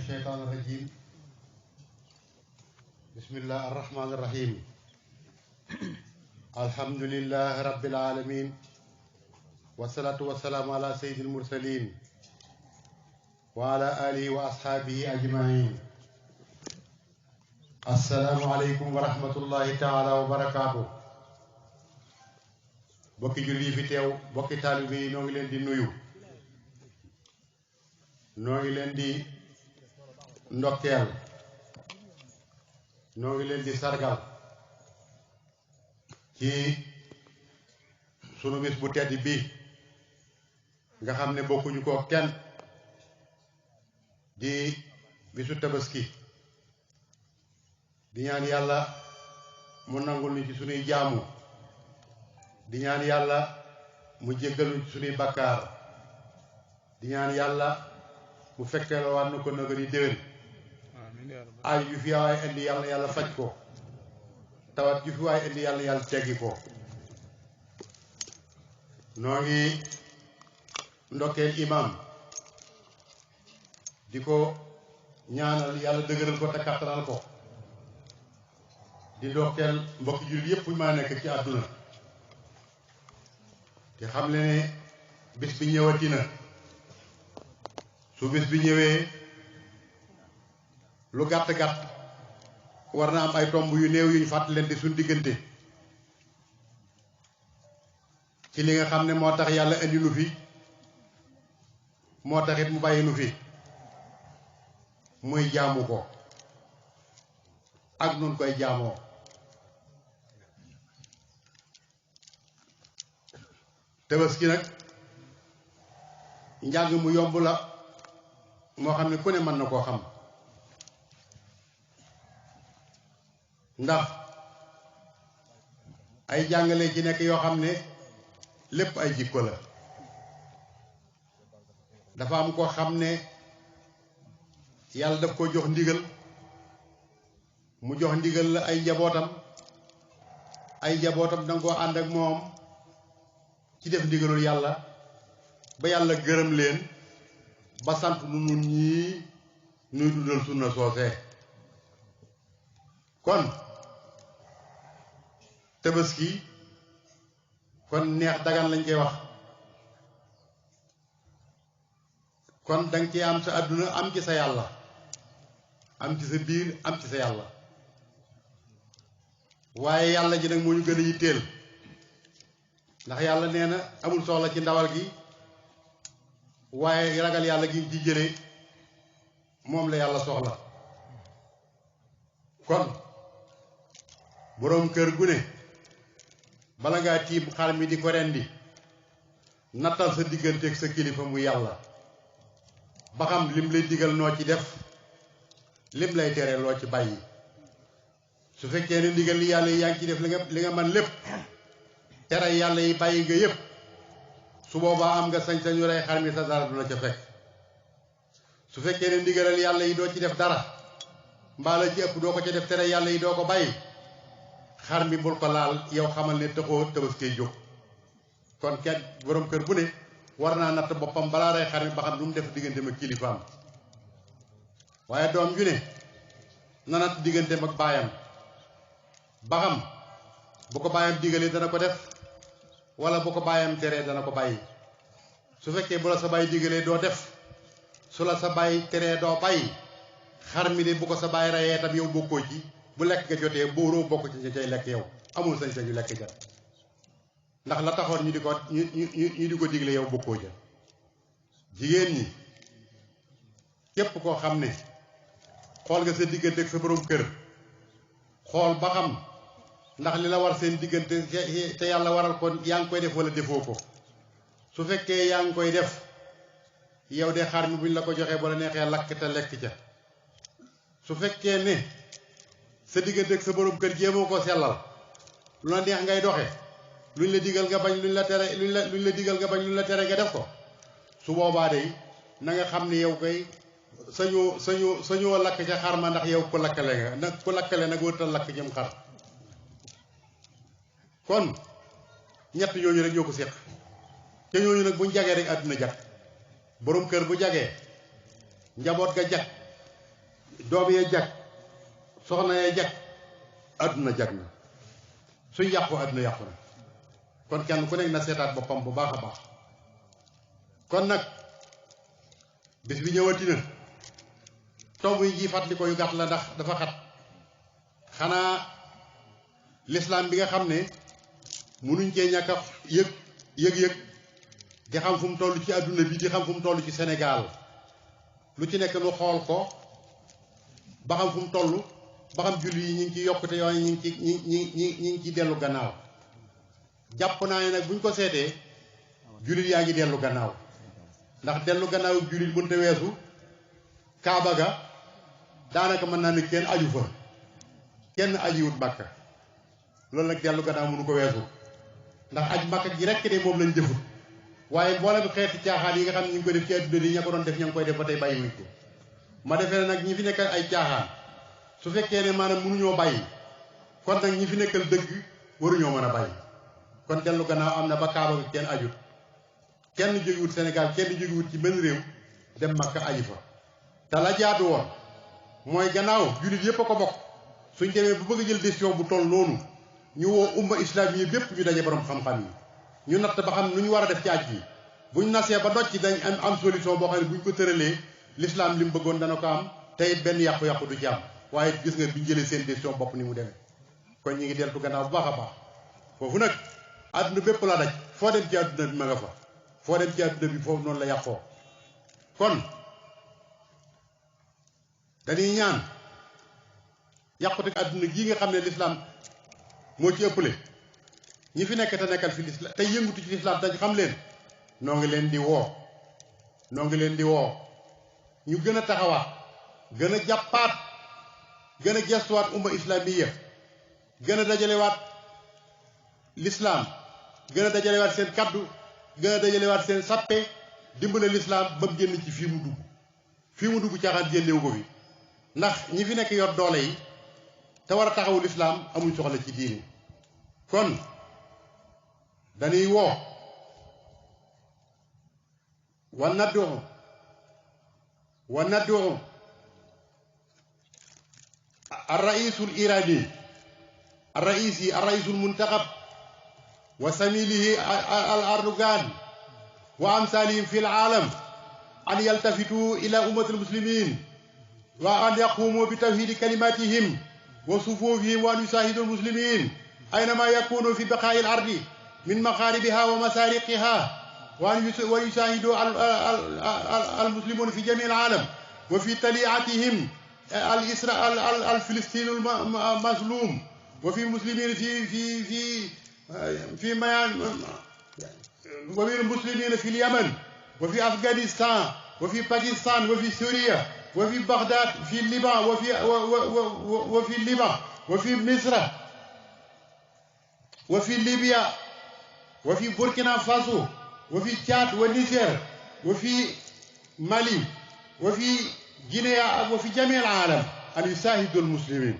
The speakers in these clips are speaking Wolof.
الشيطان الرجيم بسم الله الرحمن الرحيم الحمد لله رب العالمين والصلاة والسلام على سيد المرسلين وعلى آله وأصحابه أجمعين. السلام عليكم ورحمة الله تعالى وبركاته. bokki julli fi teew bokki taalibe yi noo ngi leen di nuyu, noo ngi leen di ndokkeel, noo ngi leen di sargal ci sunu bis bu tedd bi nga xam ne bokkuñu ko kenn, di bisu tabaski. di ñaan yàlla mu nangul ni ci sunuy jaamu, di ñaan yàlla mu jéggal ñu ci sunuy bakkaar, di ñaan yàlla mu fekkee la waat na ko naga ni déwén. ay ju fi waay indi yàlla yàlla faj ko, tawat ju fi waay indi yàlla yàlla teggi ko. noo ngi ndokkeel imam di ko ñaanal yàlla dëgëral ko te kattanal ko, di ndokkeel mbokki jullit yépp fu ma nekk ci àdduna te xam le ne bis bi ñëwati na. su bis bi ñëwee lu gàtt-gàtt war na am ay tomb yu néew yuñ fàttalante suñ diggante ci li nga xam ne moo tax yàlla indi nu fi, moo taxit mu bàyyi nu fi, muy jaamu ko ak nun koy jaamoo. Tabaski nag njàng mu yomb la moo xam ne ku ne mën na koo xam, ndax ay jàngale ci nekk yoo xam ne lépp ay jikko la. dafa am koo xam ne yàlla daf ko jox ndigal, mu jox ndigal la ay njabootam, ay njabootam danga koo ànd ak moom ci def ndigalul yàlla ba yàlla gërëm leen ba sant nu nun ñii nuy dundal sunna soosee. kon tabaski kon neex dagan lañ koy wax. kon danga ci am sa àdduna am ci sa yàlla, am ci sa biir am ci sa yàlla. waaye yàlla ji nag moo ñu gën a yitteel, ndax yàlla nee na amul soxla ci ndawal gi, waaye ragal yàlla gi ci jële moom la yàlla soxla. kon boroom kër gu ne bala ngaa tiim xar mi di ko rendi nattal sa digganteeg sa kilifa mu yàlla ba xam lim lay digal noo ci def, lim lay tere loo ci bàyyi. su fekkee ne ndigal li yàlla yi yaa ngi ci def li nga man lépp, tere yàlla yi bàyyi nga yépp, su boobaa am nga sañ-sañu rey xar mi sa dara du la ca fekk. su fekkee ne ndigalal yàlla yi doo ci def dara, mbaa la ci ëpp doo ko ca def, tere yàlla yi doo ko bàyyi, xar mi bul ko laal, yow xamal ne taxoo tabaski jóg. kon kenn borom kër bu ne war naa natt boppam balaa rey xar mi ba xam lu mu def digganteem ak kilifaam. waaye doom ju ne na natt digganteem ak baayam ba xam bu ko baayam digalee dana ko def wala bu ko baayam teree dana ko bàyyi. su fekkee bu la sa baay digalee doo def, su la sa baay teree doo bàyyi, xar mi de bu ko sa baay reyee tam yow bokkoo ci, bu lekk nga jotee booroo bokk ci ña cay lekk, yow amul sañ-sañu lekk ja, ndax la taxoon ñu di ko digle yow bokkoo ja. jigéen ñi képp koo xam ne xool nga sa diggante ak sa borom kër, xool ba xam ndax li la war seen diggante te yàlla waral ko yaa ngi koy def wala defoo ko. su fekkee yaa ngi koy def, yow de xar mi buñ la ko joxee bu la neexee lakk te lekk ca. su fekkee ne sa diggante ak sa borom kër jéemoo ko sellal, lu la neex ngay doxe, luñ la digal nga bañ, luñ la digal nga bañ, luñ la tere nga def ko, su boobaa de na nga xam ne yow koy sañoo lakk ca xar ma, ndax yow ku lakkale nga nag, ku lakkale nag wërtal lakk jëm xar. kon ñett ñooñu rek ñoo ko séq, te ñooñu nag buñ jagee rek àdduna jag. borom kër bu jagee, njaboot ga jag, doom yee jag soxna yee jag adduna jag na suñ yàqu adduna yàqu na kon kenn ku nekk na seetaat boppam bu baax a baax kon nag bis bi ñëwati na tomb yi ji fàttali ko yu gàtt la ndax dafa xat xanaa l'islam bi nga xam ne munuñ cee ñàkk a yëg di xam fu mu toll ci adduna bi di xam fu mu toll ci Sénégal lu ci nekk nu xool ko ba xam fu mu toll ba xam julli yi ñu ngi ci yokkute yooyu ñu ngi ci dellu gannaaw jàpp naa ne nag buñ ko seetee jullit yaa ngi dellu gannaaw ndax dellu gannaaw jullit mënta weesu Kaaba ga daanaka mën naa ne kenn aju fa kenn ajiwut Makka loolu nag dellu gannaaw mënu ko weesu ndax aj Makka gi rekk de moom lañ jëfut waaye mboolem xeeti caaxaan yi nga xam ne ñu ngi koy def ci adduna bi ña ko doon def ña ngi koy def ba tey bàyyi wuñ ko ma defee ne nag ñi fi nekkal ay caaxaan su fekkee ne maanaam mënuñoo bàyyi kon nag ñi fi nekkal dëgg waruñoo mën a bàyyi kon dellu gannaaw am na ba Kaaba gi kenn ajut kenn jógiwut Sénégal kenn jógiwut ci benn réew dem Makka aji fa te la jaadu woon mooy gannaaw jullit yépp a ko bokk suñ demee bu bëgg a jël décision bu toll noonu ñu woo umma islam yi bépp ñu daje borom xam-xam yi ñu natt ba xam nu ñu war a def ci aj yi buñ nasee ba nocc dañ am solution boo xam ne buñ ko tëralee l'islam li mu bëggoon dana ko am te it benn yàqu-yàqu du ci am waaye gis nga biñ jëlee seen décision bopp ni mu demee kon ñi ngi deltu gannaaw bu baax a baax foofu nag àdduna bépp la daj foo dem ci àdduna bi ma nga fa foo dem ci àdduna bi foofu noonu la yàqoo kon dañuy ñaan yàqute àdduna gii nga xam ne l'islam moo ci ëppale ñi fi nekk te nekkal fi l'islam tey yëngutu ci l'islam te xam leen noo ngi leen di woo ñu gën a taxawaat gën a jàppaat gën a gestuwaat umma islamiya gën a dajalewaat l'islam gën a dajalewaat seen kaddu gën a dajalewaat seen sappe dimbale l'islam ba mu génn ci fii mu dugg caaxaan génnewu ko fi ndax ñi fi nekk yor doole yi te war a taxawu l'islam amuñ soxla ci diini kon dañuy woo wa naddu الرئيس الإيراني الرئيس المنتخب وسميله الأردوغان وأمثالهم في العالم أن يلتفتوا إلى أمة المسلمين وأن يقوموا بتوحيد كلماتهم وصفوفهم وأن يساعدوا المسلمين أينما يكونوا في بقاع الأرض من مغاربها ومسارقها وأن يساعدوا المسلمون في جميع العالم وفي تليعتهم الفلسطيني المظلوم وفي المسلمين في وفي المسلمين في اليمن وفي أفغانستان وفي باكستان وفي سوريا وفي بغداد في الليبان وفي الليبان وفي مصر وفي ليبيا وفي بوركينا فاسو وفي تشاد والنيجر وفي مالي وفي غينيا وفي جميع العالم أن يساعدوا المسلمين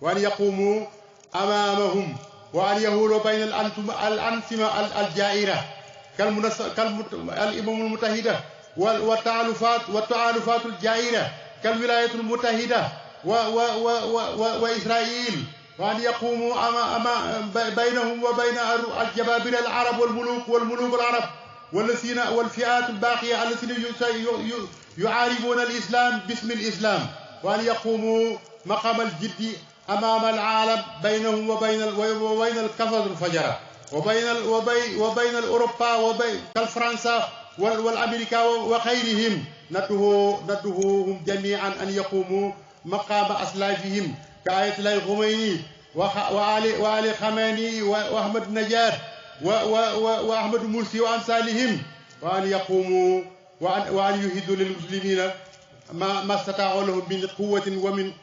وأن يقوموا أمامهم وأن يهولوا بين الأنظمة الجائرة كالأمم المتحدة والتعالفات الجائرة كالولايات المتحدة وإسرائيل وأن يقوموا بينهم وبين الجبابرة العرب والملوك العرب والفئات الباقية التي يعارضون الإسلام باسم الإسلام وأن يقوموا مقام الجد أمام العالم بينهم وبين الكفر الفجرة وبين الأوروبا وبين كالفرنسا والأمريكا وغيرهم ندعوهم جميعا أن يقوموا مقام أسلافهم كآية الله الخميني وعلي خميني وأحمد نجار وأحمد مرسي وأمثالهم وأن يقوموا وأن يهدوا للمسلمين ما استطاعوا لهم من قوة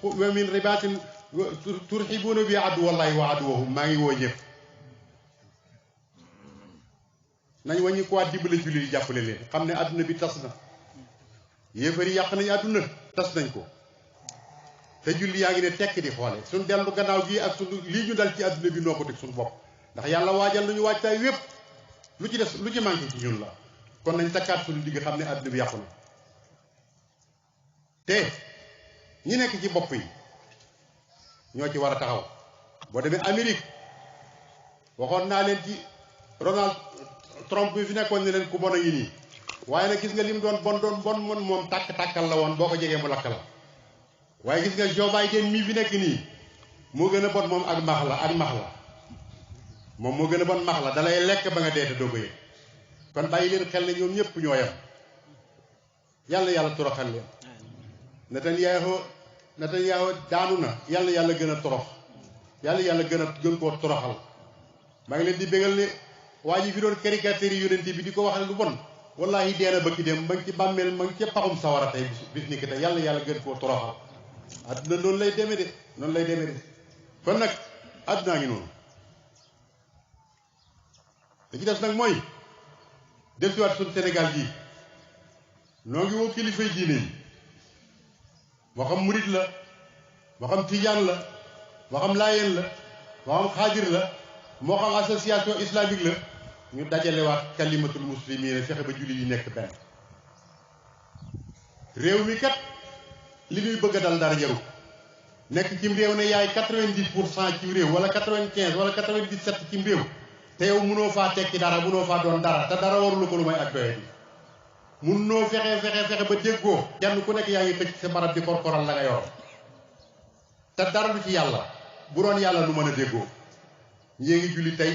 ومن رباط ترحبون بعدو الله وعدوهم ما يوجف nañ wañi ko dimbale julli jàppale leen xam ne àdduna bi tas na yéefar yi yàq nañ àdduna tas nañ ko te julli yaa ngi ne tekk di xoole suñ dellu gannaaw gi ak suñu lii ñu dal ci àdduna bi noo ko teg suñu bopp ndax yàlla waajal nañu waajtaay wépp lu ci des lu ci manqué ci ñun la kon nañ takkaat suñu digg xam ne àdduna bi yàqu na te ñi nekk ci bopp yi ñoo ci war a taxaw. boo demee Amérique waxoon naa leen ci Donald Trump bi fi nekkoon ne leen ku bon a ngi nii waaye nag gis nga lim doon bon moom tàkkal la woon boo ko jegee mu lakk la waaye gis nga Joe Biden mii fi nekk nii moo gën a bon moom ak max la moom moo gën a bon max la dalay lekk ba nga deete doo ko yëg kon bàyyi leen xel ne ñoom ñëpp ñoo yem yàlla toroxal leen Netanyahu daanu na yàlla gën a torox yàlla gën koo toroxal maa ngi leen di bégal ne waa ji fi doon caricature yonent bi di ko wax lu bon wallahi dee na bëkki dem ma ngi ci bàmmeel ma ngi ci paxum sawara tey bis ni ki tey yàlla gën koo toroxal adduna noonu lay demee de kon nag addunaa ngi noonu li ci des nag mooy dellusiwaat suñu Sénégal gii noo ngi woo kilifay diine yi moo xam murit la moo xam tijaan la moo xam laayeen la moo xam xaadir la moo xam association islamique la ñu dajalewaat kalimatul muslimina fexe ba julli yi nekk benn réew mi kat li ñuy bëgg a dal dara jaru nekk cim réew ne yaay 90% ci réew wala 95 wala 97 cim réew te yow mënoo faa tekki dara mënoo faa doon dara te dara warulu ko lu may ak doye bi mënoo fexe ba déggoo kenn ku nekk yaa ngi xëcc sa barab di korkoral la nga yor te dara lu ci yàlla bu doon yàlla lu mën a déggoo ñee ngi julli tey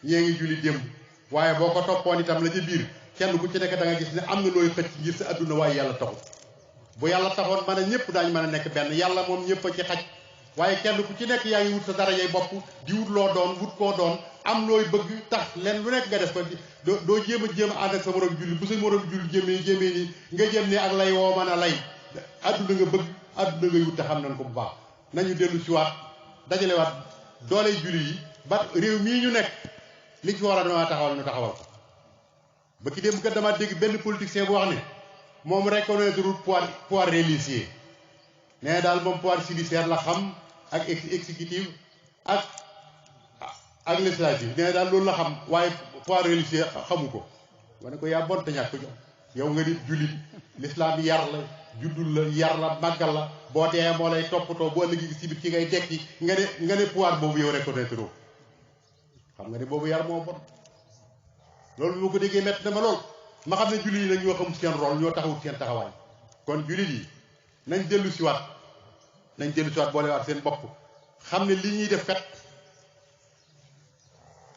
ñee ngi julli démb waaye boo ko toppoon itam la ca biir kenn ku ci nekk da nga gis ne am na looy xëcc ngir sa adduna waaye yàlla taxut bu yàlla taxoon mën a ñëpp daañu mën a nekk benn yàlla moom ñëpp a ci xaj waaye kenn ku ci nekk yaa ngi wut sa darajay bopp di wut loo doon wut koo doon am looy bëgg tax leen lu nekk nga def ko doo jéem a ànd ak sa morom julli bu sa morom julli jéemee nii nga jëm ne ak lay woo mën a lay adduna nga bëgg adduna ngay wut te xam nañ ko bu baax nañu dellu si waat dajalewaat dooley julli yi ba réew mii ñu nekk li ci war a dama taxawal ñu taxawal ko ba ki dem kat dama dégg benn politicien bu wax ne moom reconnaître pouvoir religieux nee daal moom pouvoir judiciaire la xam ak exécutif ak législatif nee daal loolu la xam waaye pouvoir religieux xamu ko ma ne ko yaa bon te ñàkk ko jox yow nga nit jullit l'islam yar la juddul la yar la màggal la boo dee moo lay toppatoo boo ëllëgee si biir ci ngay dekki nga ne pouvoir boobu yow reconnaître oo xam nga ne boobu yar moo bon loolu bi ma ko déggee métti na ma lool ma xam ne jullit yi nag ñoo xamul seen rôle ñoo taxawut seen taxawaay kon jullit yi nañ dellu si waat boolewaat seen bopp xam ne li ñuy def kat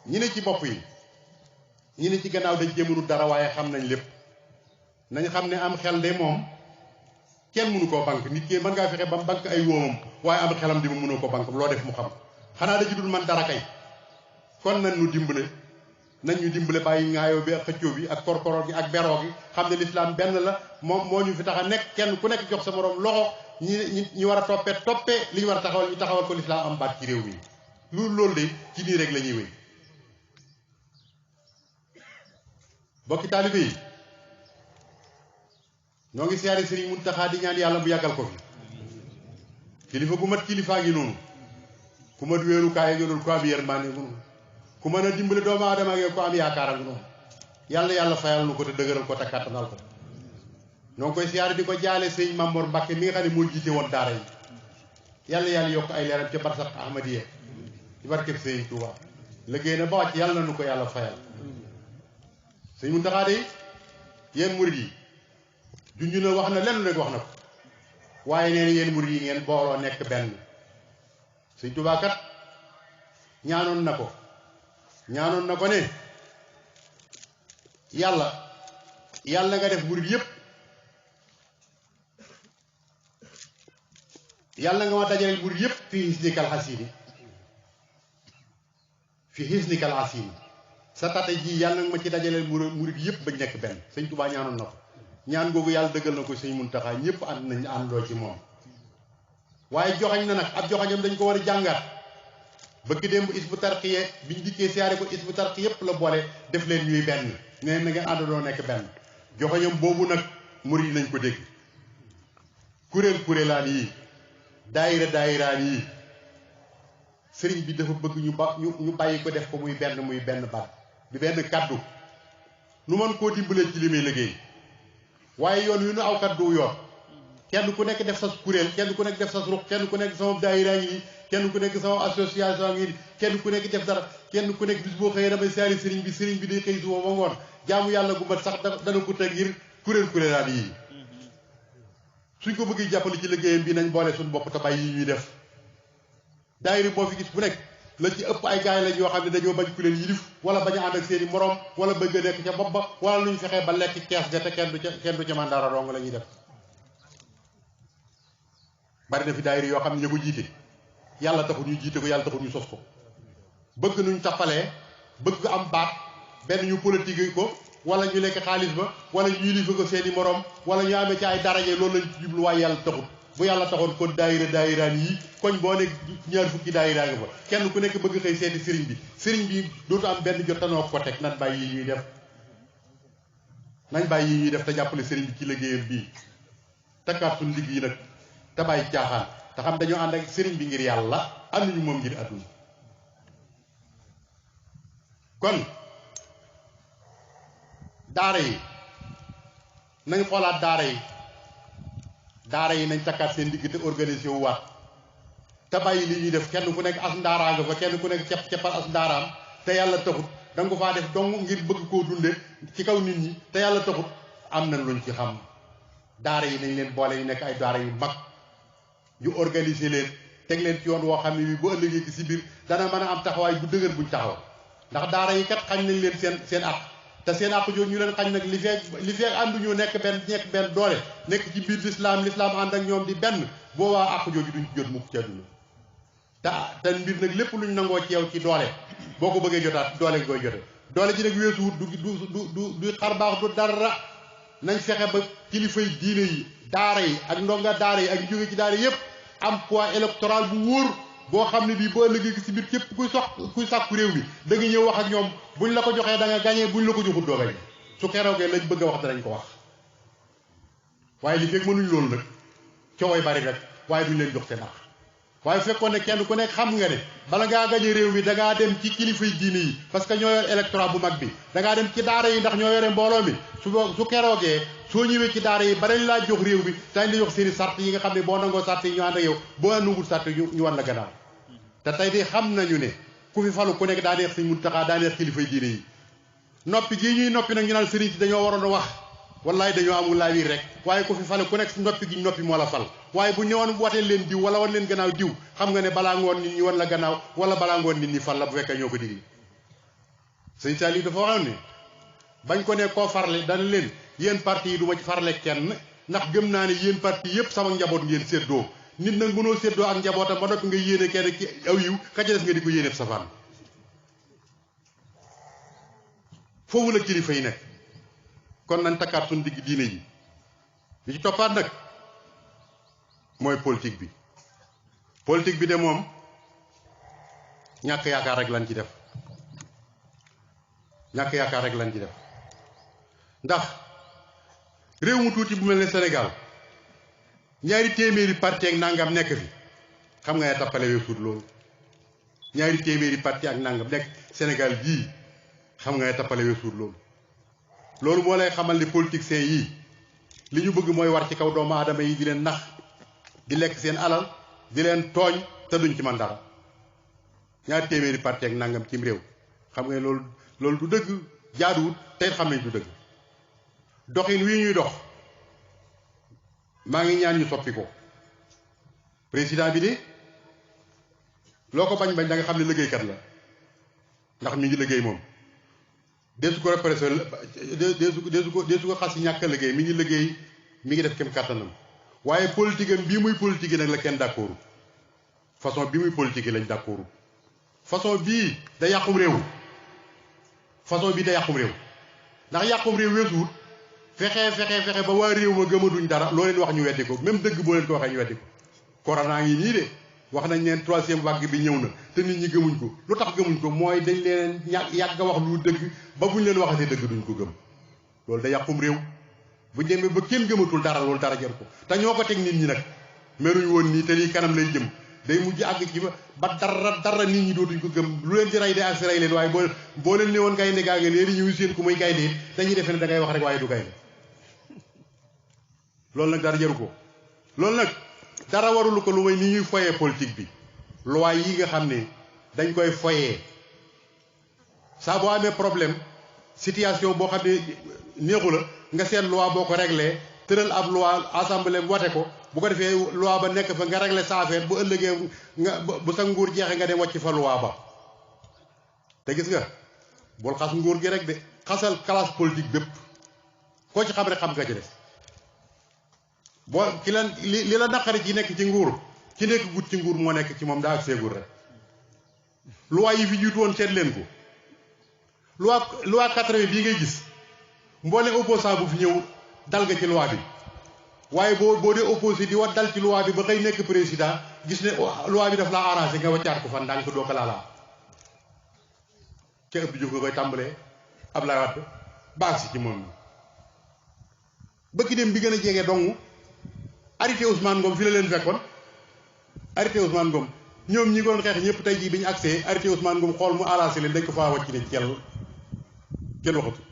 ñi ne ci bopp yi ñi ne ci gannaaw dañ jéemunu dara waaye xam nañ lépp nañ xam ne am xel de moom kenn mënu koo banque nit ki mën ngaa fexe ba banque ay wóomam waaye am xelam di mu mënoo ko banque loo def mu xam xanaa da ci dul man dara kay kon nañ ñu dimbale bàyyi ŋaayoo bi ak xëccoo bi ak korkoroo gi ak beroo gi xam ne lislaam benn la moom moo ñu fi tax a nekk kenn ku nekk jox sa morom loxo ñi war a toppee li ñu war a taxawal ñu taxawal ko lislaam am baat ci réew mi loolu de ci nii rek la ñuy wéy bokki taalibe yi ñoo ngi siyaare Sëriñ Muntaxa di ñaan yàlla bu yàggal ko fi kilifa gu mat kilifaa ngi noonu ku mat wéerukaay ngi noonu ku am yërmande ngi noonu ku mën a dimbale doomu aadama ak ko am yaakaar ngi noonu yàlla fayal nu ko te dëgëral ko te kàttanal ko ñoo ngi koy siyaare di ko jaale sëñ Mamour Mbacke mi nga xam ne moo jiite woon daara yi yàlla yokk ay leeram ca barsax Ahmadiya ci barkeb sëñ Touba liggéey na ba wàcc yàlla na nu ko yàlla fayal sëñ Muntaxa de yéen murid yi junj na wax na lenn rek wax na ko waaye nee na yéen murid yi ngeen booloo nekk benn sëñ Touba kat ñaanoon na ko ne yàlla nga def murid yépp yàlla nga ma dajaleel murid yépp fii hisnikal hasini sa tate ji yàlla nga ma ci dajaleel murid yépp bañ nekk benn sëñ Touba ñaanoon na ko ñaan googu yàlla dëggal na ko sëñ Muntaxa ñëpp ànd nañ àndoo ci moom waaye joxañ na nag ab joxañam dañ ko war a jàngaat bëgg démb Hizbut Tarqiyyah biñ dikkee siyaare ko Hizbut Tarqiyyah yëpp la boole def leen ñuy benn nee na ngeen àndandoo nekk benn joxañam boobu nag murid yi nañ ko dégg kuréelaan yi daayiraan yi sëriñ bi dafa bëgg ñu bàyyi ko def ko muy benn baat di benn kaddu nu mën koo dimbalee ci li muy liggéey waaye yoon wi nu aw kaddu yoon kenn ku nekk def sa kuréel kenn ku nekk def sa ruq kenn ku nekk sama daayira ngi nii kenn ku nekk sama association ngi nii kenn ku nekk def dara kenn ku nekk bis boo xëyee damay saari sëriñ bi day xëy suba ba ngoon jaamu yàlla gu mat sax dana ko teg ngir kuréelaat yi suñ ko bëggee jàppale ci liggéeyam bi nañ boole suñu bopp te bàyyi yi ñuy def daayira boo fi gis bu nekk la ci ëpp ay gaay lañ yoo xam ne dañoo bañ ku leen yilif wala bañ a ànd ak seeni moroom wala bëgg a nekk ca bopp ba wala luñ fexee ba lekk kees ga te kenn du ca mandara dong la ñuy def bari na fi daayira yoo xam ne ñu ko jiite yàlla taxul ñu jiite ko yàlla taxul ñu sos ko bëgg nuñ tappalee bëgg am baat benn ñu politique ko wala ñu lekk xaalis ba wala ñu yilifa ko seeni moroom wala ñu amee ci ay daraje loolu lañ ci jublu waaye yàlla taxul bu yàlla taxoon kon daayiraan yi koñ boo nekk ñaar fukki daayira nga fa kenn ku nekk bëgg xëy seeti sëriñ bi dootu am benn jot tanoo ko teg nañ bàyyi yi ñuy def te jàppale sëriñ bi ci liggéeyam bii takkaat suñu liggéey nag te bàyyi caaxaan te xam dañoo ànd ak sëriñ bi ngir yàlla ànduñu moom ngir àdduna kon daara yi nañ xoolaat daara yi nañ takkaat seen digg te organisé wu waat te bàyyi li ñuy def kenn ku nekk as ndaaraa nga fa kenn ku nekk ceppal as ndaaraam te yàlla taxut da nga ko faa def dong ngir bëgg koo dunde ci kaw nit ñi te yàlla taxut am nañ luñ ci xam daara yi nañ leen boole ñu nekk ay daara yu mag ñu organiser leen teg leen ci yoon woo xam ne bi bu ëllëgee ci biir dana mën a am taxawaay bu dëgër buñ taxaw ndax daara yi kat xañ nañ leen seen àq te seen àq jooju ñu leen xañ nag li feek ànduñu nekk benn doole nekk ci biir lislaam ànd ak ñoom di benn boobaa àq jooju duñ ci jot mukk ci àdduna te mbir nag lépp luñ nangoo ci yow ci doole boo ko bëggee jotaat doole nga koy jote doole ji nag weesuwut du xar baax du dara nañ fexe ba kilifay diine yi daara yi ak ndonga daara yi ak jóge ci daara yépp am poids électoral bu wóor boo xam ne bii boo ëllëgee ci biir képp kuy sàkku réew mi da nga ñëw wax ak ñoom buñ la ko joxee da nga gañee buñ la ko joxul doo gañe su keroogee lañ bëgg a wax danañ ko wax waaye li fekk mënuñ loolu nag cooway bari rek waaye duñ leen jox seen àq waaye fekkoon ne kenn ku nekk xam nga ne bala ngaa gañe réew mi da ngaa dem ci kilifay diine yi parce que ñoo yor électorat bu mag bi da ngaa dem ci daara yi ndax ñoo yore mbooloo mi su keroogee soo ñëwee ci daara yi ba dañ laa jox réew mi dañ la jox seeni sart yi nga xam ne boo nangoo sart yi ñu ànd ak yow boo àndugul sart yi ñu wan la gannaaw te tey de xam nañu ne ku fi falu ku nekk daa neex Sëñ Muntaxa daa neex kilifay diine yi noppi gii ñuy noppi nag ñu naan sëriñ si dañoo waroon a wax wallaay dañoo amul laa wiir rek waaye ku fi fale ku nekk noppi gi noppi moo la fal waaye bu ñëwoon watee leen diw wala wan leen gannaaw diw xam nga ne balaa ngoon nit ñi wan la gannaaw wala balaa ngoon nit ñi fal la bu fekkee ñoo ko digli Sëñ Saliou dafa waxoon ne bañ ko ne koo farle dana leen yéen parti yi du ma ci farle kenn ndax gëm naa ne yéen parti yëpp sama njaboot ngeen séddoo nit nag mënoo séddoo ak njabootam ba noppi nga yéene kenn ki aw yiw ka ca des nga di ko yéene safaan foofu la kilifa yi nekk kon nañ takkaat suñu digg diine yi li ci toppaat nag mooy politique bi de moom ñàkk yaakaar rek lañ ci def ndax réew mu tuuti bu mel ne Sénégal ñaari téeméeri parti ak nangam nekk fi xam nga ne tappale weesuut loolu ñaari téeméeri parti ak nangam nekk Sénégal gii xam nga ne tappale weesuut loolu moo lay xamal ni politiciens yii li ñu bëgg mooy war ci kaw doomu aadama yi di leen nax di lekk seen alal di leen tooñ te duñ ci man dara ñaari téeméeri parti ak nangam cim réew xam nga ne loolu du dëgg jaaduwut tey xam nañ du dëgg doxin wii ñuy dox maa ngi ñaan ñu soppi ko président bi de loo ko bañ da nga xam ne liggéeykat la ndax mi ngi liggéey moom deesu ko repressé deesu ko xas yi ñàkk a liggéey mi ngi liggéey mi ngi def kem kàttanam waaye politique am bii muy politique nag la kenn d'accordu façon bi muy politique lañ d'accordu façon bii da yàqum réew ndax yàqum réew weesuwut fexe ba waa réew ma gëmaduñ dara loo leen wax ñu weddi ko même dëgg boo leen ko waxee ñu weddi ko corona ngi nii de wax nañ leen troisième vague bi ñëw na te nit ñi gëmuñ ko lu tax gëmuñ ko mooy dañ leen yàgg a wax lu dëgg ba buñ leen waxatee dëgg duñ ko gëm loolu da yàqum réew buñ demee ba kenn gëmatul dara loolu dara jar ko te ñoo ko teg nit ñi nag meruñ woon nii te lii kanam lay jëm day mujj àgg ci ba dara nit ñi dootuñ ko gëm lu leen di rey de ak si rey leen waaye boo leen ne woon gaynde gaa ngeen yéen ñëw seen ku muy gaynde dañuy defe ne da ngay wax rek waaye du gaynde loolu nag dara jaru ko loolu nag dara warulu ko lu may ni ñuy foyee politique bi loi yi nga xam ne dañ koy foyee saa boo amee problème situation boo xam ne neexu la nga seet loi boo ko réglé tëral ab loi assemblée wate ko bu ko defee loi ba nekk fa nga réglé sa affaire bu ëllëgee nga bu sa nguur jeexee nga dem wàcc fa loi ba te gis nga bul xas nguur gi rek de xasal classe politique bépp koo ci xam rek xam nga ci des boo ki la li la naqari ci nekk ci nguur ci nekk gut ci nguur moo nekk ci moom daa ak seegul rek loi yi fi jiitu woon seet leen ko loi 80 bii ngay gis mboolem opposant bu fi ñëw dal nga ci loi bi waaye boo dee opposé di wat dal ci loi bi ba xëy nekk président gis ne loi bi daf laa arrangé nga waccaat ko fan ndànk doo ko laalaa ca ëpp Diouf nga koy tàmbalee Abdoulaye Wade baax si ci moom bëgg dem bi gën a jege dong arrêté Ousmane Ngom fi la leen fekkoon arrêté Ousmane Ngom ñoom ñi doon xeex ñëpp tey jii bi ñu accès arrêté Ousmane Ngom xool mu arrangé leen dañ ko faa wàcc ne kenn waxatu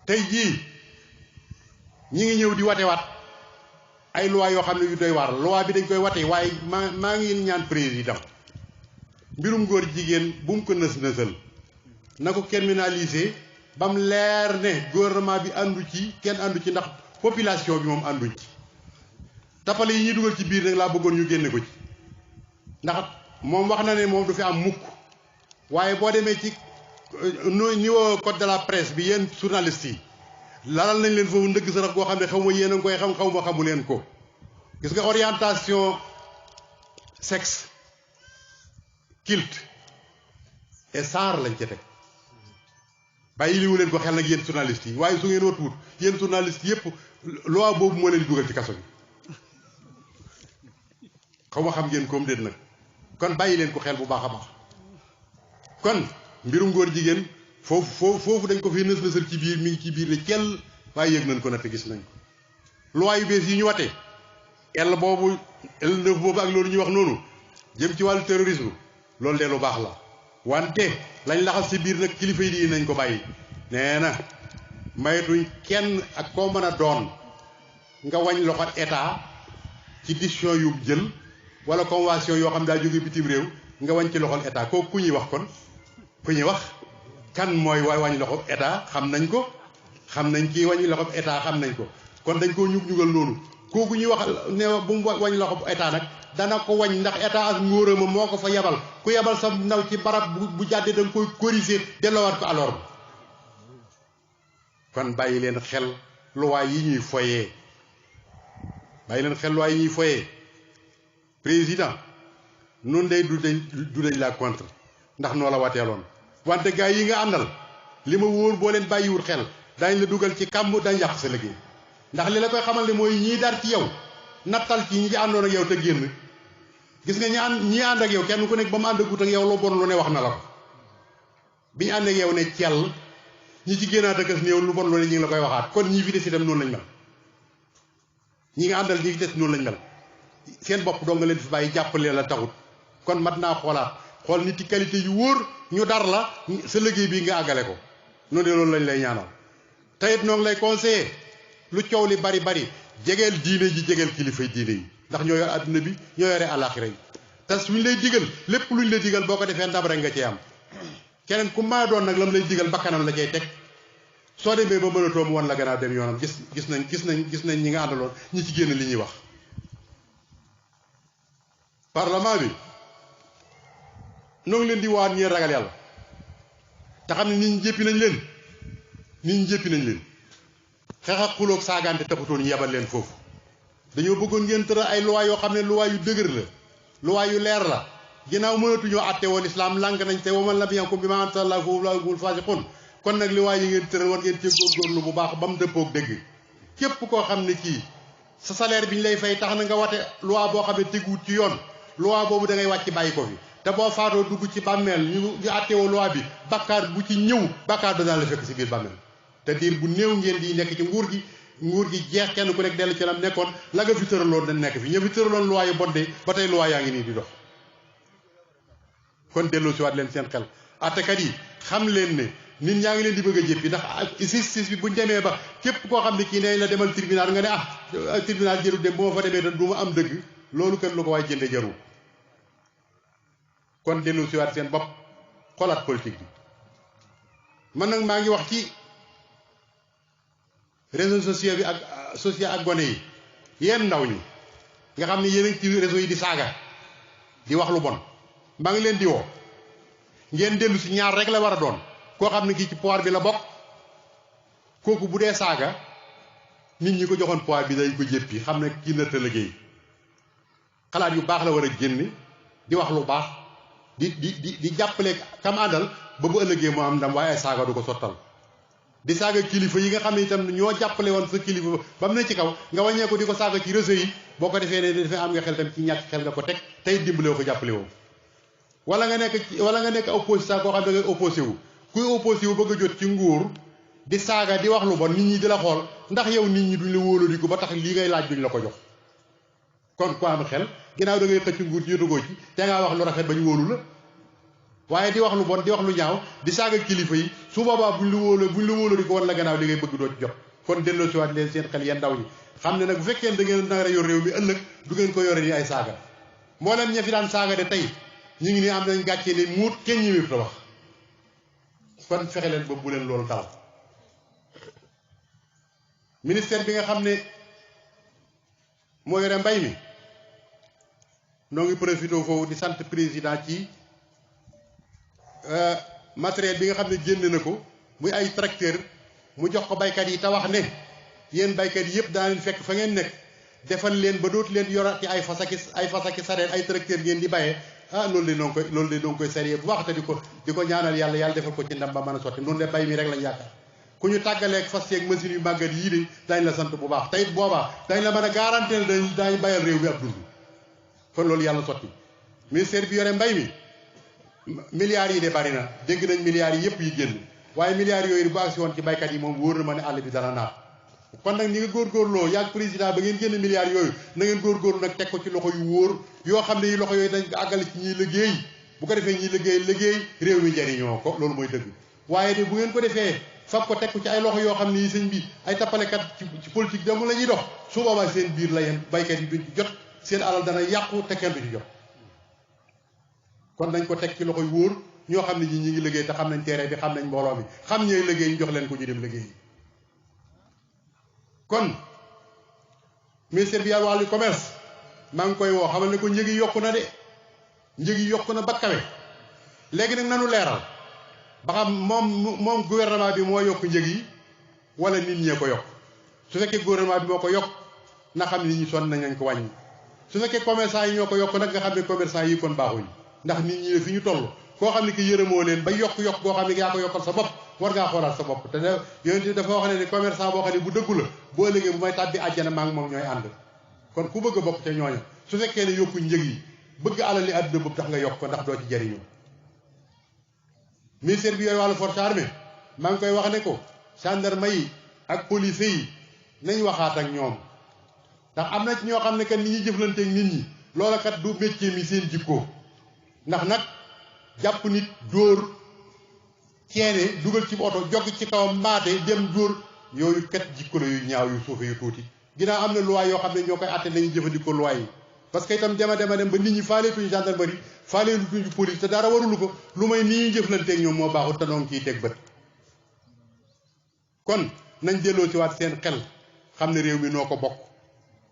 tey jii ñi ngi ñëw di watewaat ay loi yoo xam ne yu doy waar loi bi dañ koy wate waaye maa ngi ñaan président mbirum góor jigéen bu mu ko nës-nësal na ko criminaliser ba mu leer ne gouvernement bi àndu ci kenn àndu ci ndax population bi moom ànduñ ci tapale yi ñuy dugal ci biir nag laa bëggoon ñu génne ko ci ndax moom wax na ne moom du fi am mukk waaye boo demee ci niveau code de la presse bi yéen journalistes yi lalal nañ leen foofu ndëgg sa rax goo xam ne xaw ma yéen a ngi koy xam xaw ma xamu leen ko gis nga orientation sexe culte et genre lañ ca teg bàyyi liwu leen ko xel nag yéen journalistes yi waaye su ngeen watuwut yéen journalistes yëpp loi boobu moo leen dugal ci kaso bi xaw ma xam ngeen koom déet nag kon bàyyi leen ko xel bu baax a baax kon mbirum góor jigéen foofu dañ ko fi nës nësal ci biir mi ngi ci biir ne cell waaye yëg nañ ko nag te gis nañ ko loi yu bees yi ñu watee L boobu L9 boobu ak loolu ñuy wax noonu jëm ci wàllu terrorisme loolu de lu baax la wante lañ laxas ci biir nag kilifa yi di nañ ko bàyyi nee na maytuñ kenn ak koo mën a doon nga wañ loxo état ci décision yu jël wala convention yoo xam daa jóge bitim réew nga wañ ci loxol état kooku ku ñuy wax kon ku ñuy wax kan mooy wañ loxo état xam nañ ko xam nañ kii wañ loxo état xam nañ ko kon dañ koo ñugal noonu kooku ñuy wax ne bu mu wañ loxo état nag dana ko wañ ndax état ak ngóorama moo ko fa yebal ku yebal sa ndaw ci barab bu jàddee da nga koy corriger delloowaat ko alors kon bàyyi leen xel loi yi ñuy foyee bàyyi leen xel loi yi ñuy foyee président noonu day du dañ la contre ndax noo la wateeloon wante gars yi nga àndal li ma wóor boo leen bàyyiwul xel dañ la dugal ci kàmb dañ yàq sa liggéey ndax li la koy xamal ne mooy ñii dar ci yow nattal ci ñi àndoon ak yow te génn gis nga ñi ànd ak yow kenn ku nekk ba mu ànd agut ak yow lu bon lu ne wax na la ko bi ñu ànd ak yow ne cell ñi ci génnaat ak néew lu bon lu ne ñi ngi la koy waxaat kon ñi fi des itam noonu lañ mel ñi nga àndal ñi fi des noonu lañ mel seen bopp doo nga leen fi bàyyi jàppale la taxut kon mat naa xoolaat xool nit ci qualité yu wóor ñu dar la sa liggéey bii nga àggale ko noonu de loolu lañ lay ñaanal tayit noo ngi lay conseillé lu coow li bari bari jegeel diine ji jegeel kilifay diine yi ndax ñoo yor adduna bi ñoo yore àllaaxira yi te suñ lay digal lépp luñ lay digal boo ko defee ndam rek nga cee am keneen ku maa doon nag lam lay digal bakkanam la cay teg soo demee ba mënatoo mu wan la gannaaw dem yoonam gis nañ ñi nga àndaloon ñi ci génn li ñuy wax parlement bi noo ngi leen di waat ñeen ragal yàlla te xam ne nit ñi jéppi nañ leen xeex ak xuloog saagante taxutoon ñu yebal leen foofu dañoo bëggoon ngeen tëral ay loi yoo xam ne loi yu dëgër la loi yu leer la ginnaaw mënatuñoo àtte woon islam lànk nañ te waman lam yaxkum bimaa anzalallaahu fa ulaa'ika humul faasiquun kon nag loi yi ngeen tëral war ngeen cee góorgóorlu bu baax ba mu dëppoog dëgg képp koo xam ne kii sa salaire bi ñu lay fay tax na nga wate loi boo xam ne teguwut ci yoon loi boobu da ngay wàcc bàyyi ko fi te boo faatoo dugg ci bàmmeel ñu àtte woo loi bi bakkaar bu ci ñëw bakkaar danaa la fekk si biir bàmmeel te diir bu néew ngeen di nekk ci nguur gi jeex kenn ku nekk dellu ci lam nekkoon la nga fi tëraloon dañ nekk fi ña fi tëraloon loi yu bon de ba tey loi yaa ngi nii di dox kon delloo si waat leen seen xel attekat yi xam leen ne nit ñaa ngi leen di bëgg a jéppi ndax justice bi buñ demee ba képp koo xam ne kii nee la demal tribunal nga ne tribunal jëru dem bu ma fa demee da du ma am dëgg loolu kër lu ko waay jënde jaru kon dellu si waat seen bopp xolaat politique bi man nag maa ngi wax ci réseaux sociaux bi ak gone yi yéen ndaw ñi nga xam ne yéen a ngi ci réseau yi di saaga di wax lu bon maa ngi leen di woo ngeen dellu si ñaar rek la war a doon koo xam ne kii ci pouvoir bi la bokk kooku bu dee saaga nit ñi ko joxoon pouvoir bi dañ ko jéppi xam ne kii nërta liggéey xalaat yu baax la war a génn di wax lu baax di jàppale kam àndal ba bu ëllëgee moo am ndam waaye ay saaga du ko sottal di saaga kilifa yi nga xam ne itam ñoo jàppale woon sa kilifa ba mu ne ci kaw nga wàññee ko di ko saaga ci réseau yi boo ko defee ne dafay am nga xel tam ci ñàkk xel nga ko teg tey dimbale ko jàppale woo wala nga nekk opposition koo xam ne ngay opposé wu kuy opposé wu bëgg a jot ci nguur di saaga di wax lu bon nit ñi di la xool ndax yow nit ñi duñ la wóoloo ko ba tax lii ngay laaj duñ la ko jox kon ku am xel ginnaaw da ngay xëcc nguur ci yotugoo ci te ngaa wax lu rafet ba ñu wóolu la waaye di wax lu bon di wax lu ñaaw di saaga kilifa yi su boobaa buñ la wóoloo ko wan la gannaaw li ngay bëgg doo ci jot kon delloo si waat leen seen xel yeen ndaw ñi xam ne nag bu fekkee da ngeen nar a yor réew mi ëllëg du ngeen ko yore ni ay saaga moo leen ña fi daan saaga de tey ñu ngi nii am nañ gàccee ne muut kenn ñi ta wax kon fexe leen ba bu leen loolu dal ministère bi nga xam ne moo yore mbay mi noo ngi profité foofu di sant président ci matériel bi nga xam ne génn na ko muy ay tracteur mu jox ko baykat yi te wax ne yéen baykat yi yëpp daa leen fekk fa ngeen nekk defal leen ba dootu leen yorati ay fasaki sareet ay tracteur ngeen di bayee loolu de noo ngi koy sérieux bu wax te di ko ñaanal yàlla defal ko ci ndam ba mën a sotti noonu de bay mi rek lañ yaakaar ku ñu tàggaleeg fas yeeg machine yu màggat yii de dañ la sant bu baax te it boobaa dañ la mën a garantir dañ bayal réew mi ab dund kon loolu yàlla sotti ministère bi yore mbay mi milliards yi de bari na dégg nañ milliards yi yëpp yi génn waaye milliards yooyu bu agsi woon ci baykat yi moom wóor na ma ne àll bi dana naat kon nag ni nga góorgóorloo yàgg président ba ngeen génn milliards yooyu na ngeen góorgóorlu nag teg ko ci loxo yu wóor yoo xam ne yi loxo yooyu dañ ko àggale ci ñiy liggéey bu ko defee ñiy liggéey réew mi njariñoo ko loolu mooy dëgg waaye de bu ngeen ko defee fab ko teg ko ci ay loxo yoo xam ne yi sëñ bi ay tappalekat ci politique dong la ñuy dox su boobaa seen biir la yeen baykat yi duñ ci jot seen alal dana yàqu te kenn du ci jot kon nañ ko teg ci loxo yu wóor ñoo xam ne ñi ngi liggéey te xam nañ terrain bi xam nañ mbooloo mi xam ñooy liggéey ñu jox leen ko ñu dem liggéey kon ministère bi wàllu commerce maa ngi koy woo xamal ne ko njëg yi yokku na de njëg yi yokku na ba kawe léegi nag nanu leeral ba xam moom gouvernement bi moo yokk njëg yi wala nit ñee ko yokk su fekkee gouvernement bi moo ko yokk na xam ne nit ñi sonn nañ ko wàññi su fekkee commerçant yi ñoo ko yokk nag nga xam ne commerçant yi kon baaxuñ ndax nit ñi ne fi ñu toll koo xam ne ki yërëmoo leen ba yokk boo xam ne yaa ko yokkal sa bopp war ngaa xoolaat sa bopp te yonent dafa wax ne commerçant boo xam ne bu dëggu la boo ëllëgee bu may tàbbi àjjana maa ngi moom ñooy ànd kon ku bëgg a bokk ca ñooña su fekkee ne yokku njëg yi bëgg alal li àdduna boobu tax nga yokk ko ndax doo ci jariñoo ministère bi yooyu wàllu force armée maa ngi koy wax ne ko gendarme yi ak police yi nañ waxaat ak ñoom ndax am na ci ñoo xam ne kat ni ñuy jëflanteeg nit ñi loola kat du métier mi seen jikko ndax nag jàpp nit dóor ceene dugal ci oto jog ci kawam mbaate dem dóor yooyu kat jikko la yu ñaaw yu suufe yu tuuti ginnaaw am na loi yoo xam ne ñoo koy àtte nañu jëfandikoo loi yi parce que itam dema ba nit ñi faaleetuñu gendarmerie faaleetuñu police te dara warulu ko lu may ni ñuy jëflanteeg ñoom moo baaxul te noonu ciy teg bët kon nañ delloo ci waat seen xel xam ne réew mi noo ko bokk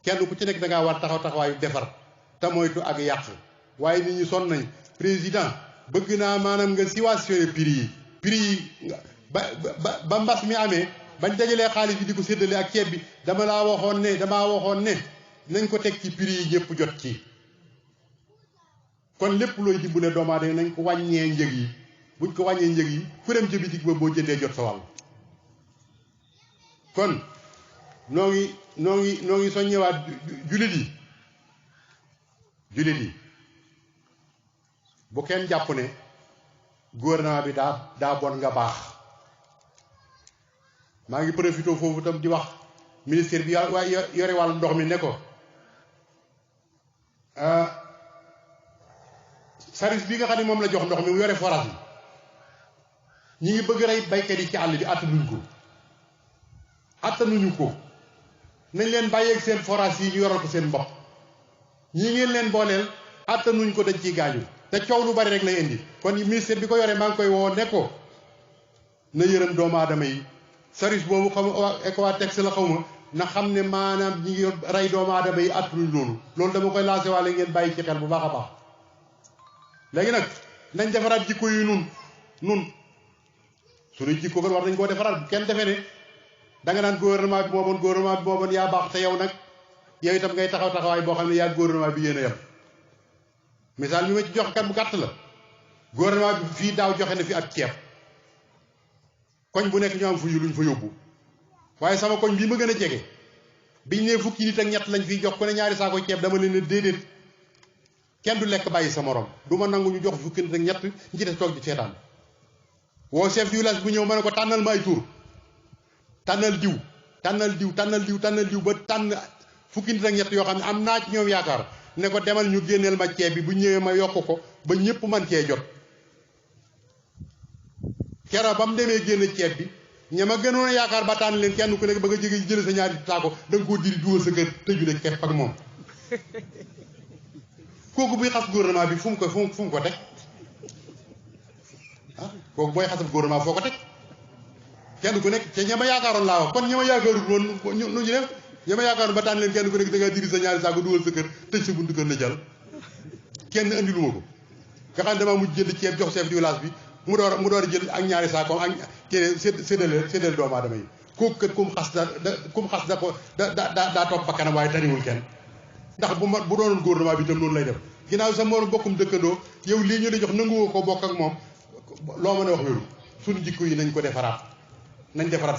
kenn ku ci nekk da ngaa war taxawaayu defar te moytu ak yàq waaye nit ñi sonn nañ président bëgg naa maanaam nga subventionné prix yi ba mbas mi amee bañ dajalee xaalis bi di ko séddale ak ceeb bi damaa waxoon ne nañ ko teg ci prix yi ñëpp jot ci kon lépp looy dimbale doomu aadama nañ ko wàññee njëg yi buñ ko wàññee njëg yi ku dem ci bitig ba boo jëndee jot sa wàll kon noo ngi soññewaat jullit yi bu kenn jàpp ne gouvernement bi daa bon nga baax maa ngi profité foofu tam di wax ministère bi yore wàllu ndox mi ne ko service bi nga xam ne moom la jox ndox mi mu yore forage bi ñi ngi bëgg rey baykat yi ci àll bi attanuñu ko nañ leen bàyyeeg seen forage yi ñu yoral ko seen bopp ñi ngeen leen booleel attanuñ ko dañ ciy gaañu te coow lu bari rek lay indi kon ministère bi ko yoree maa ngi koy woo ne ko na yërëm doomu aadama yi service boobu xam Ecowatex la xaw ma na xam ne maanaam ñi ngi rey doomu aadama yi attanuñ loolu dama koy lancé waale ngeen bàyyi ci xel bu baax a baax léegi nag nañ defaraat jikko yi nun suñu jikko kon war nañ koo defaraat bu kenn defee ne da nga naan gouvernement bi moo bon yaa baax te yow nag yow itam ngay taxawaay boo xam ne yaa gouvernement bi yéen a yem misaal mi ma ci jox kat bu gàtt la gouvernement bi fii daaw joxe na fi ak ceeb koñ bu nekk ñu am fu ñu luñ fa yóbbu waaye sama koñ bii ma gën a jege biñ ne fukki nit ak ñett lañ fiy jox ku ne ñaari saako ceeb dama leen ne déedéet kenn du lekk bàyyi sa morom du ma nangu ñu jox fukki nit ak ñett ñi ci des toog di seetaan woo chef du village bu ñëw ma ne ko tànnal ma ay tur tànnal diw ba tànn fukki nit ak ñett yoo xam ne am naa ci ñoom yaakaar ne ko demal ñu génneel ma ceeb bi bu ñëwee ma yokk ko ba ñëpp man cee jot keroog ba mu demee génn ceeb bi ña ma gënoon yaakaar ba tànn leen kenn ku nekk ba nga jege jël sa ñaari saako da nga koo diri dugal sa kër tëju ne kepp ak moom kooku buy xas gouvernement bi fu mu ko teg ah kooku booy xasab gouvernement foo ko teg kenn ku nekk te ña ma yaakaaroon laa wax kon ña ma yaakaarul woon nu ñu def ña ma yaakaaroon ba tànn leen kenn ku nekk da ngaa diri sa ñaari saako dugal sa kër tëj sa buntu kër na jàll kenn andi lu ma ko nga xam ne damaa mujj jënd ceeb jox chef du village bi mu door a jël ak ñaari saako ak keneen séddale doomu aadama yi kooku kat kum xas daa topp ba kanam waaye taniwul kenn ndax bu doonoon gouvernement bi itam noonu lay def ginnaaw sa morom bokkum dëkkandoo yow lii ñu la jox nanguwoo ko bokk ak moom loo mën a wax wéru suñu jikko yi nañ ko defaraat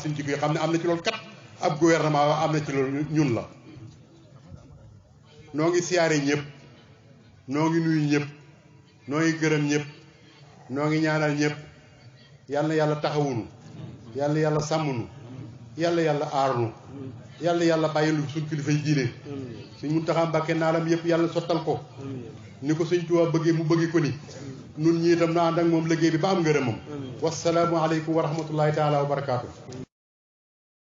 suñu jikko yi xam ne am na ci loolu kat ab gouvernement am na ci loolu ñun la noo ngi siyaare ñëpp noo ngi nuyu ñëpp noo ngi gërëm ñëpp noo ngi ñaanal ñëpp yal na yàlla taxawunu yal na yàlla sàmmunu yal na yàlla aarunu yal na yàlla bàyyilu suñ kilifay diine suñ Muntaxa Mbàkke naalam yëpp yàlla sottal ko ni ko Sëñ Tuubaa bëggee mu bëggee ko ni nun ñi itam na ànd ak moom liggéey bi ba am ngërëmam wasalaamu aleykum wa rahmatullahi taala wa barakaatu